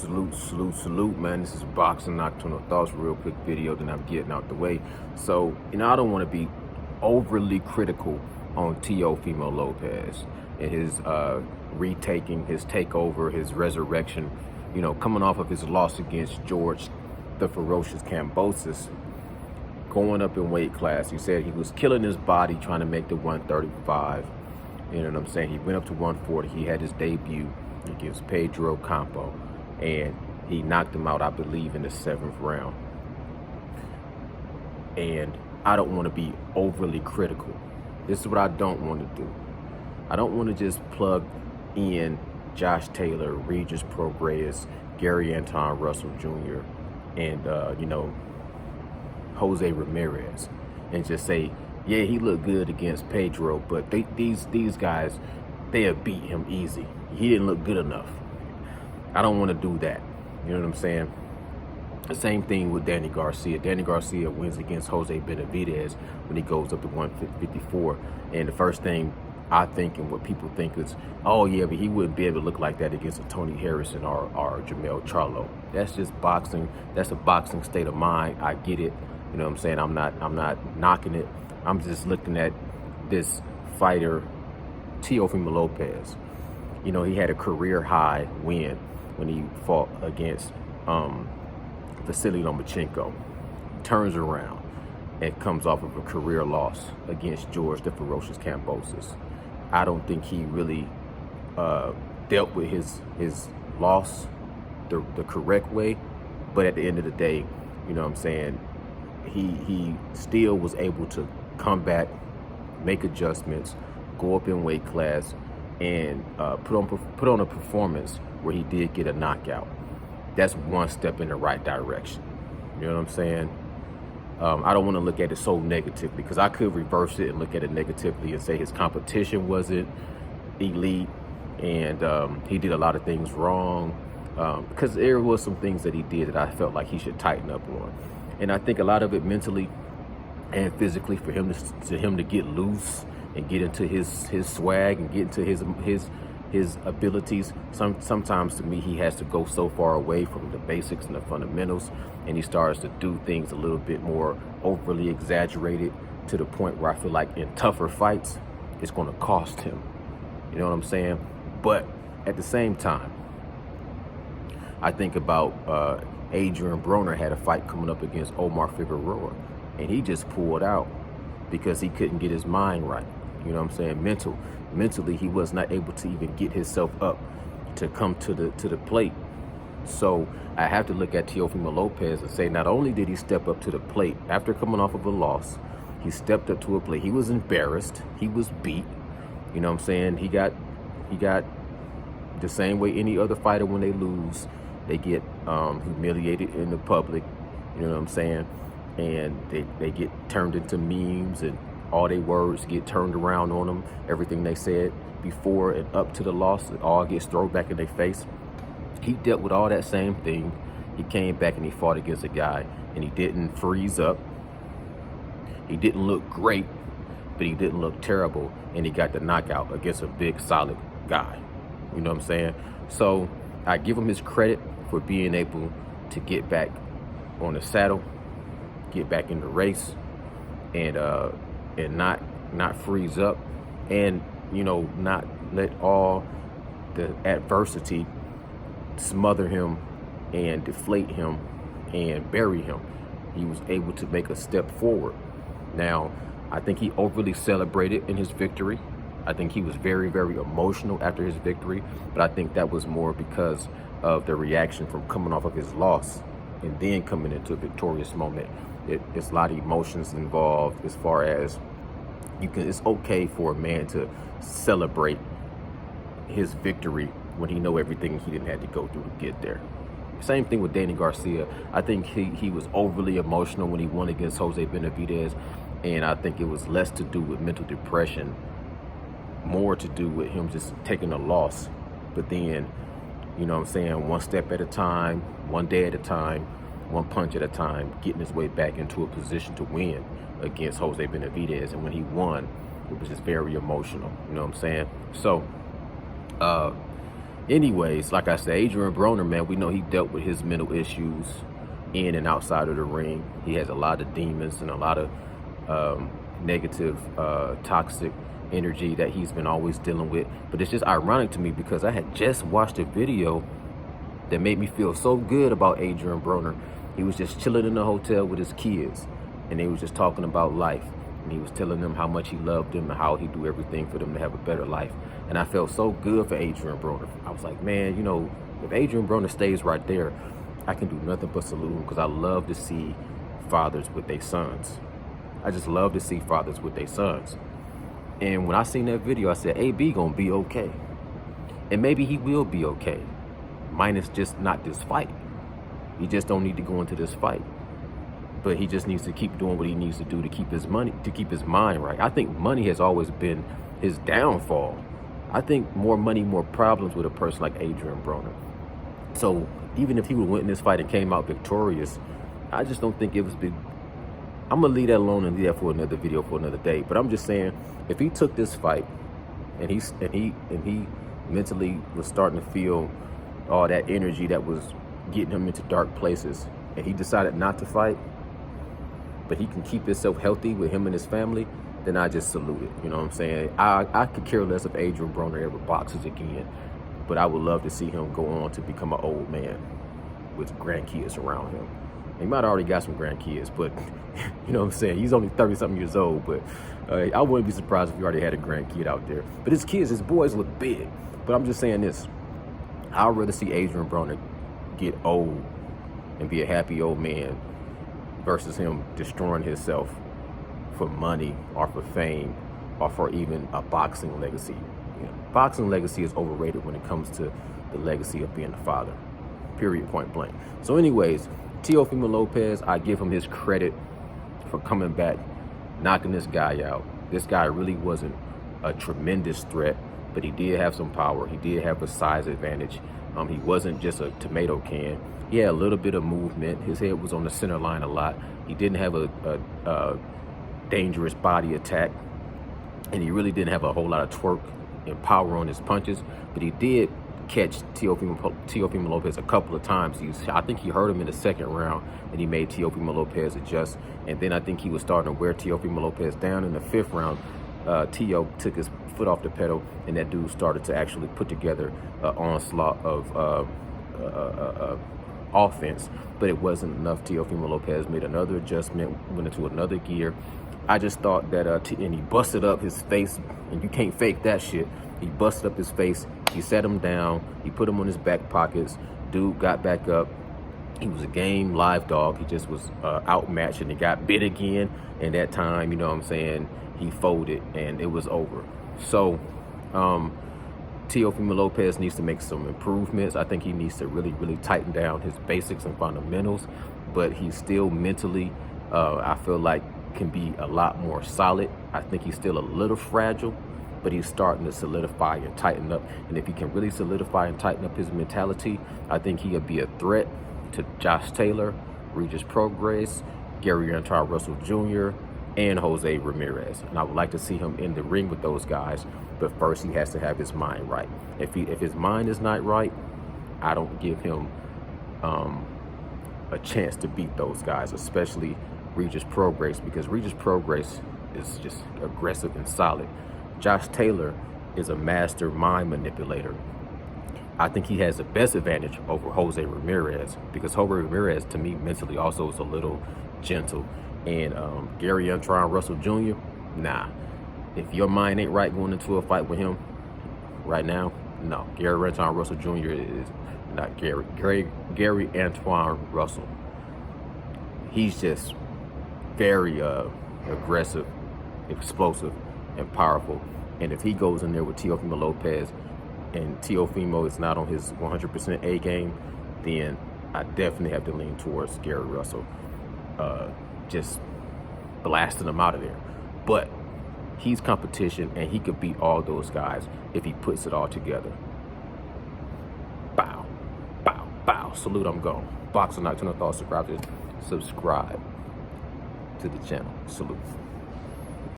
Salute, man. This is Boxing Nocturnal Thoughts, real quick video, then I'm getting out the way. So, I don't want to be overly critical on TEOFIMO Lopez and his retaking, his takeover, his resurrection, coming off of his loss against George, the ferocious Kambosos, going up in weight class. He said he was killing his body trying to make the 135. You know what I'm saying? He went up to 140. He had his debut against Pedro Campo, and he knocked him out, I believe, in the 7th round. And I don't want to be overly critical. This is what I don't want to do. I don't want to just plug in Josh Taylor, Regis Prograis, Gary Anton Russell Jr., and Jose Ramirez, and just say, yeah, he looked good against Pedro, but these guys, they have beat him easy. He didn't look good enough. I don't want to do that. You know what I'm saying? The same thing with Danny Garcia. Danny Garcia wins against Jose Benavidez when he goes up to 154. And the first thing I think and what people think is, oh yeah, but he wouldn't be able to look like that against a Tony Harrison or Jamel Charlo. That's just boxing. That's a boxing state of mind. I get it. You know what I'm saying? I'm not knocking it. I'm just looking at this fighter, Teofimo Lopez. He had a career high win when he fought against Vasily Lomachenko. Turns around and comes off of a career loss against George, the ferocious Kambosos. I don't think he really dealt with his loss the correct way, but at the end of the day, you know what I'm saying, he still was able to come back, make adjustments, go up in weight class, and put on a performance where he did get a knockout. That's one step in the right direction. You know what I'm saying? I don't want to look at it so negatively, because I could reverse it and look at it negatively and say his competition wasn't elite and he did a lot of things wrong, because there was some things that he did that I felt like he should tighten up on. And I think a lot of it mentally and physically, for him to get loose and get into his swag and get into his abilities. Sometimes to me, he has to go so far away from the basics and the fundamentals, and he starts to do things a little bit more overly exaggerated, to the point where I feel like in tougher fights, it's going to cost him. You know what I'm saying? But at the same time, I think about Adrian Broner had a fight coming up against Omar Figueroa, and he just pulled out because he couldn't get his mind right. You know what I'm saying? Mentally, he was not able to even get himself up to come to the plate. So I have to look at Teofimo Lopez and say, not only did he step up to the plate after coming off of a loss, he stepped up to a plate. He was embarrassed. He was beat. You know what I'm saying? He got the same way any other fighter, when they lose, they get humiliated in the public. You know what I'm saying? And they get turned into memes, and all their words get turned around on them. Everything they said before and up to the loss, it all gets thrown back in their face. He dealt with all that same thing. He came back and he fought against a guy, and he didn't freeze up. He didn't look great, but he didn't look terrible, and he got the knockout against a big, solid guy. You know what I'm saying? So I give him his credit for being able to get back on the saddle, get back in the race, and not freeze up, and not let all the adversity smother him and deflate him and bury him. He was able to make a step forward. Now, I think he overly celebrated in his victory. I think he was very, very emotional after his victory, but I think that was more because of the reaction from coming off of his loss and then coming into a victorious moment. It's a lot of emotions involved, as far as it's okay for a man to celebrate his victory when he know everything he didn't have to go through to get there. Same thing with Danny Garcia. I think he was overly emotional when he won against Jose Benavidez, and I think it was less to do with mental depression, more to do with him just taking a loss. But then, you know what I'm saying, one step at a time, one day at a time, one punch at a time, getting his way back into a position to win against Jose Benavidez. And when he won, it was just very emotional. You know what I'm saying? So Anyways, like I said, Adrian Broner, man, we know he dealt with his mental issues in and outside of the ring. He has a lot of demons and a lot of negative, toxic energy that he's been always dealing with. But it's just ironic to me because I had just watched a video that made me feel so good about Adrian Broner. He was just chilling in the hotel with his kids, and they was just talking about life. And he was telling them how much he loved them and how he do everything for them to have a better life. And I felt so good for Adrian Broner. I was like, man, you know, if Adrian Broner stays right there, I can do nothing but salute him, because I love to see fathers with their sons. I just love to see fathers with their sons. And when I seen that video, I said, AB gonna be okay. And maybe he will be okay. Minus just not this fight. He just don't need to go into this fight. But he just needs to keep doing what he needs to do to keep his mind right. I think money has always been his downfall. I think more money, more problems with a person like Adrian Broner. So even if he would win this fight and came out victorious, I just don't think it was big. I'm gonna leave that alone and leave that for another video for another day. But I'm just saying, if he took this fight and he mentally was starting to feel all that energy that was getting him into dark places, and he decided not to fight, but he can keep himself healthy with him and his family, then I just salute it. You know what I'm saying? I could care less if Adrian Broner ever boxes again, but I would love to see him go on to become an old man with grandkids around him. He might have already got some grandkids, but you know what I'm saying? He's only 30-something years old, but I wouldn't be surprised if he already had a grandkid out there. But his kids, his boys look big. But I'm just saying this. I'd rather see Adrian Broner get old and be a happy old man versus him destroying himself for money or for fame or for even a boxing legacy. You know, boxing legacy is overrated when it comes to the legacy of being a father. Period, point blank. So anyways, Teofimo Lopez, I give him his credit for coming back, knocking this guy out. This guy really wasn't a tremendous threat, but he did have some power. He did have a size advantage. He wasn't just a tomato can. He had a little bit of movement. His head was on the center line a lot. He didn't have a dangerous body attack, and he really didn't have a whole lot of twerk and power on his punches, but he did catch Teofimo Lopez a couple of times. I think he hurt him in the second round, and he made Teofimo Lopez adjust. And then I think he was starting to wear Teofimo Lopez down in the fifth round. Teo took his foot off the pedal, and that dude started to actually put together an onslaught of offense, but it wasn't enough. Teofimo Lopez made another adjustment, went into another gear. I just thought that, and he busted up his face, and you can't fake that shit. He busted up his face. He set him down. He put him on his back pockets. Dude got back up. He was a game live dog. He just was outmatched, and he got bit again. And that time, you know what I'm saying, he folded, and it was over. So, Teofimo Lopez needs to make some improvements. I think he needs to really, really tighten down his basics and fundamentals. But he's still mentally, I feel like, can be a lot more solid. I think he's still a little fragile, but he's starting to solidify and tighten up. And if he can really solidify and tighten up his mentality, I think he'll be a threat to Josh Taylor, Regis Prograis, Gary Antoine Russell Jr., and Jose Ramirez. And I would like to see him in the ring with those guys, but first he has to have his mind right. If his mind is not right, I don't give him a chance to beat those guys, especially Regis Prograis, because Regis Prograis is just aggressive and solid. Josh Taylor is a master mind manipulator. I think he has the best advantage over Jose Ramirez, because Jose Ramirez, to me, mentally also is a little gentle. And Gary Antoine Russell Jr., nah. If your mind ain't right going into a fight with him right now, no. Gary Antoine Russell Jr. is not Gary Antoine Russell. He's just very aggressive, explosive, and powerful. And if he goes in there with Teofimo Lopez and Teofimo is not on his 100% A game, then I definitely have to lean towards Gary Russell, just blasting him out of there. But he's competition, and he could beat all those guys if he puts it all together. Bow, bow, bow. Salute, I'm gone. Boxing Nocturnal Thoughts, subscribe to the channel. Salute.